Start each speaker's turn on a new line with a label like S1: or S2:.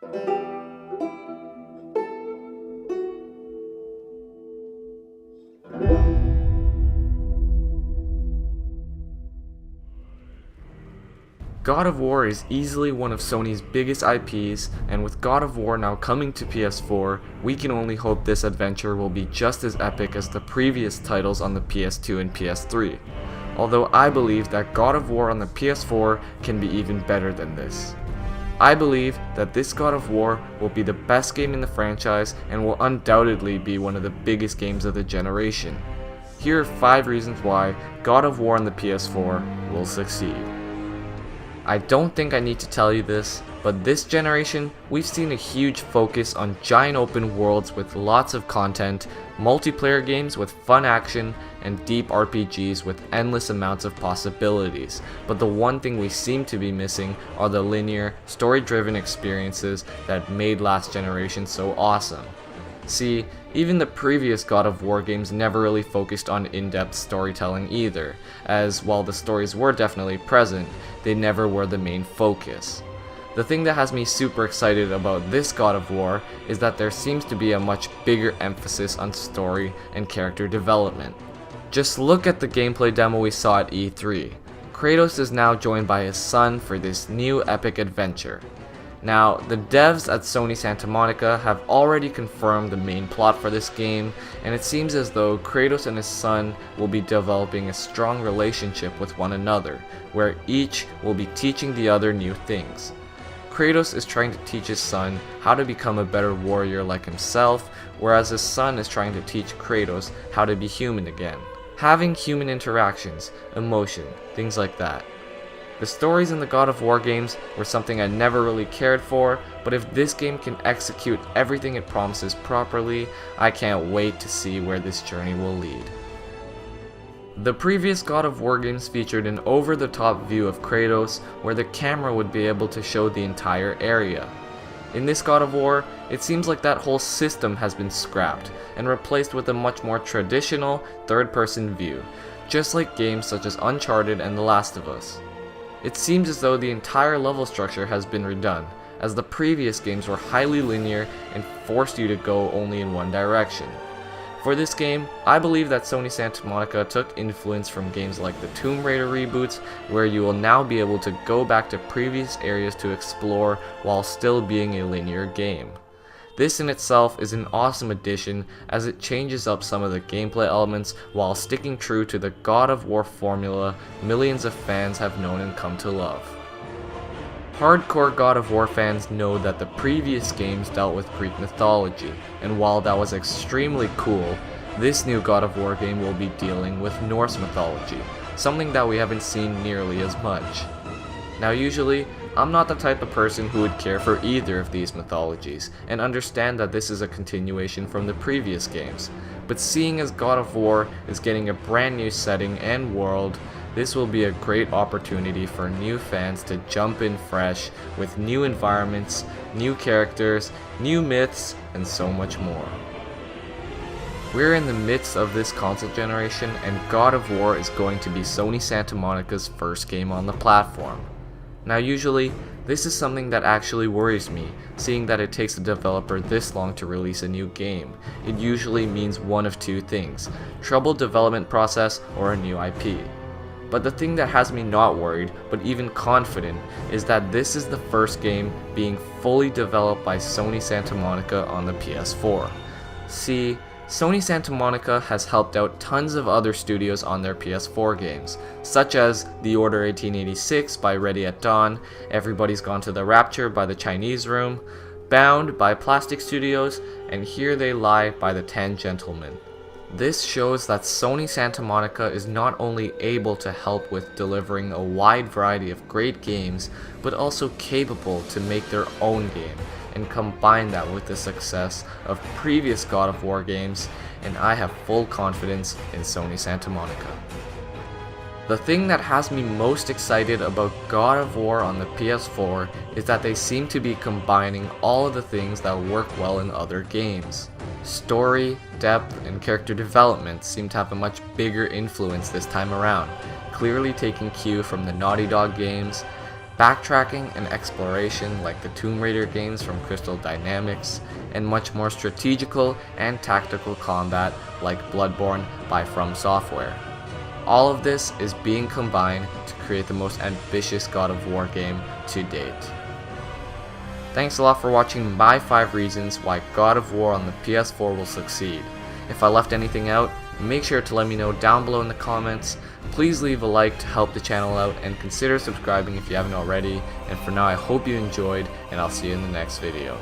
S1: God of War is easily one of Sony's biggest IPs, and with God of War now coming to PS4, we can only hope this adventure will be just as epic as the previous titles on the PS2 and PS3. Although I believe that God of War on the PS4 can be even better than this. I believe that this God of War will be the best game in the franchise and will undoubtedly be one of the biggest games of the generation. Here are 5 reasons why God of War on the PS4 will succeed. I don't think I need to tell you this, but this generation, we've seen a huge focus on giant open worlds with lots of content, multiplayer games with fun action, and deep RPGs with endless amounts of possibilities. But the one thing we seem to be missing are the linear, story-driven experiences that made last generation so awesome. See, even the previous God of War games never really focused on in-depth storytelling either, as while the stories were definitely present, they never were the main focus. The thing that has me super excited about this God of War is that there seems to be a much bigger emphasis on story and character development. Just look at the gameplay demo we saw at E3. Kratos is now joined by his son for this new epic adventure. Now, the devs at Sony Santa Monica have already confirmed the main plot for this game, and it seems as though Kratos and his son will be developing a strong relationship with one another, where each will be teaching the other new things. Kratos is trying to teach his son how to become a better warrior like himself, whereas his son is trying to teach Kratos how to be human again. Having human interactions, emotion, things like that. The stories in the God of War games were something I never really cared for, but if this game can execute everything it promises properly, I can't wait to see where this journey will lead. The previous God of War games featured an over-the-top view of Kratos, where the camera would be able to show the entire area. In this God of War, it seems like that whole system has been scrapped, and replaced with a much more traditional, third-person view, just like games such as Uncharted and The Last of Us. It seems as though the entire level structure has been redone, as the previous games were highly linear and forced you to go only in one direction. For this game, I believe that Sony Santa Monica took influence from games like the Tomb Raider reboots, where you will now be able to go back to previous areas to explore while still being a linear game. This in itself is an awesome addition, as it changes up some of the gameplay elements while sticking true to the God of War formula millions of fans have known and come to love. Hardcore God of War fans know that the previous games dealt with Greek mythology, and while that was extremely cool, this new God of War game will be dealing with Norse mythology, something that we haven't seen nearly as much. Now usually, I'm not the type of person who would care for either of these mythologies, and understand that this is a continuation from the previous games, but seeing as God of War is getting a brand new setting and world, this will be a great opportunity for new fans to jump in fresh with new environments, new characters, new myths, and so much more. We're in the midst of this console generation, and God of War is going to be Sony Santa Monica's first game on the platform. Now usually, this is something that actually worries me, seeing that it takes a developer this long to release a new game. It usually means one of two things: troubled development process or a new IP. But the thing that has me not worried, but even confident, is that this is the first game being fully developed by Sony Santa Monica on the PS4. See, Sony Santa Monica has helped out tons of other studios on their PS4 games, such as The Order 1886 by Ready at Dawn, Everybody's Gone to the Rapture by the Chinese Room, Bound by Plastic Studios, and Here They Lie by the 10 Gentlemen. This shows that Sony Santa Monica is not only able to help with delivering a wide variety of great games, but also capable to make their own game, and combine that with the success of previous God of War games, and I have full confidence in Sony Santa Monica. The thing that has me most excited about God of War on the PS4 is that they seem to be combining all of the things that work well in other games. Story, depth, and character development seem to have a much bigger influence this time around, clearly taking cue from the Naughty Dog games, backtracking and exploration like the Tomb Raider games from Crystal Dynamics, and much more strategical and tactical combat like Bloodborne by From Software. All of this is being combined to create the most ambitious God of War game to date. Thanks a lot for watching my 5 reasons why God of War on the PS4 will succeed. If I left anything out, make sure to let me know down below in the comments. Please leave a like to help the channel out and consider subscribing if you haven't already. And for now, I hope you enjoyed, and I'll see you in the next video.